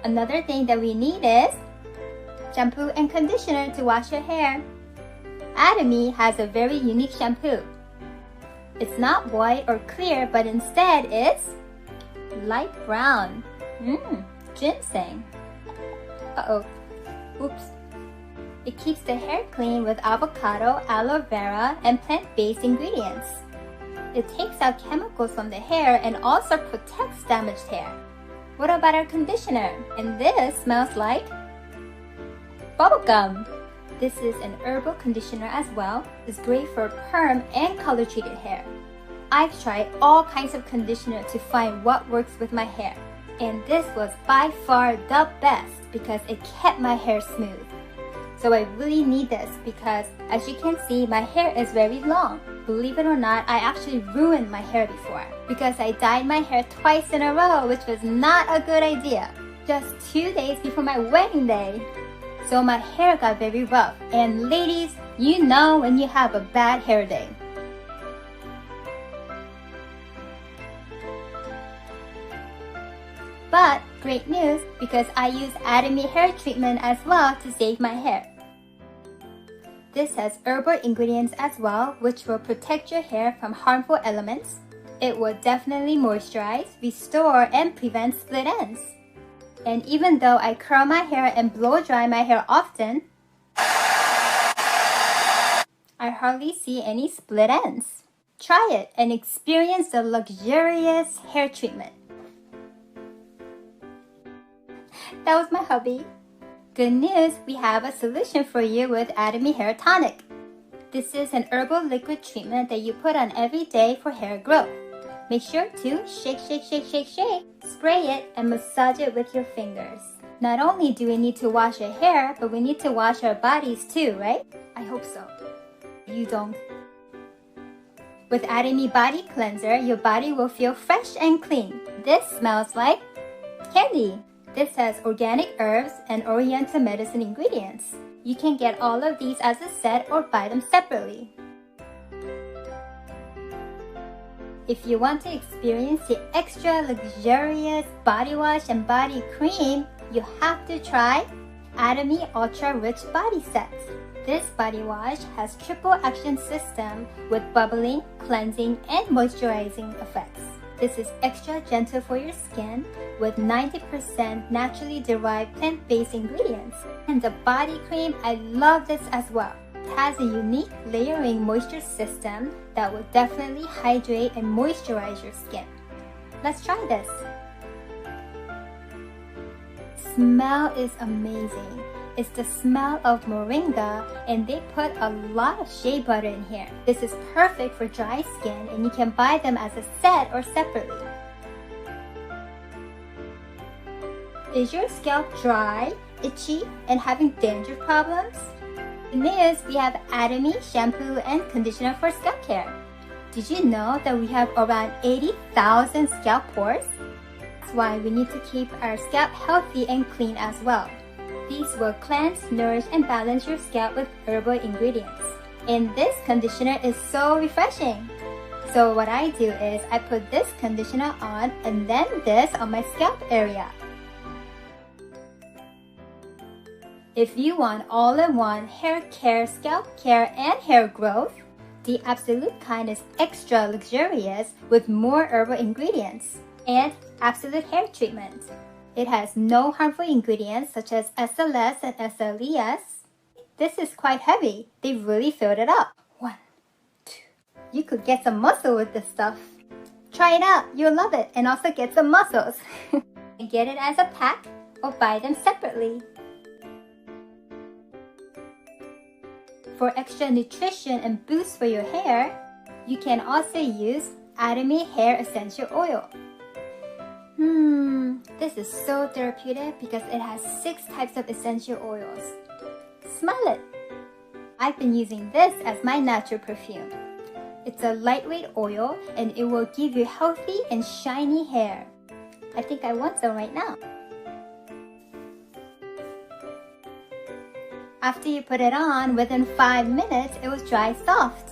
Another thing that we need is shampoo and conditioner to wash your hair. Atomy has a very unique shampoo. It's not white or clear, but instead it's light brown. Ginseng. Oops. It keeps the hair clean with avocado, aloe vera, and plant-based ingredients. It takes out chemicals from the hair and also protects damaged hair. What about our conditioner? And this smells like bubblegum. This is an herbal conditioner as well. It's great for perm and color-treated hair. I've tried all kinds of conditioner to find what works with my hair. And this was by far the best because it kept my hair smooth. So I really need this because, as you can see, my hair is very long. Believe it or not, I actually ruined my hair before because I dyed my hair twice in a row, which was not a good idea. Just 2 days before my wedding day. So my hair got very rough. And ladies, you know when you have a bad hair day. But great news because I use Atomy hair treatment as well to save my hair. This has herbal ingredients as well, which will protect your hair from harmful elements. It will definitely moisturize, restore, and prevent split ends. And even though I curl my hair and blow dry my hair often, I hardly see any split ends. Try it and experience the luxurious hair treatment. That was my hubby. Good news, we have a solution for you with Atomy Hair Tonic. This is an herbal liquid treatment that you put on every day for hair growth. Make sure to shake, spray it, and massage it with your fingers. Not only do we need to wash our hair, but we need to wash our bodies too, right? I hope so. You don't. With Atomy Body Cleanser, your body will feel fresh and clean. This smells like candy. This has organic herbs and oriental medicine ingredients. You can get all of these as a set or buy them separately. If you want to experience the extra luxurious body wash and body cream, you have to try Atomy Ultra Rich Body Set. This body wash has triple action system with bubbling, cleansing, and moisturizing effects. This is extra gentle for your skin with 90% naturally derived plant-based ingredients. And the body cream, I love this as well. It has a unique layering moisture system that will definitely hydrate and moisturize your skin. Let's try this. Smell is amazing. It's the smell of moringa, and they put a lot of shea butter in here. This is perfect for dry skin, and you can buy them as a set or separately. Is your scalp dry, itchy, and having dandruff problems? The news, we have Atomy shampoo and conditioner for scalp care. Did you know that we have around 80,000 scalp pores? That's why we need to keep our scalp healthy and clean as well. These will cleanse, nourish, and balance your scalp with herbal ingredients. And this conditioner is so refreshing. So what I do is I put this conditioner on and then this on my scalp area. If you want all-in-one hair care, scalp care, and hair growth, the Absolute kind is extra luxurious with more herbal ingredients and Absolute hair treatment. It has no harmful ingredients such as SLS and SLES. This is quite heavy. They really filled it up. 1, 2. You could get some muscle with this stuff. Try it out. You'll love it and also get some muscles. Get it as a pack or buy them separately. For extra nutrition and boost for your hair, you can also use Atomy Hair Essential Oil. This is so therapeutic because it has 6 types of essential oils. Smell it! I've been using this as my natural perfume. It's a lightweight oil and it will give you healthy and shiny hair. I think I want some right now. After you put it on, within 5 minutes, it will dry soft.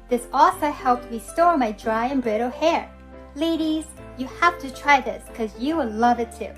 This also helped restore my dry and brittle hair. Ladies, you have to try this because you will love it too.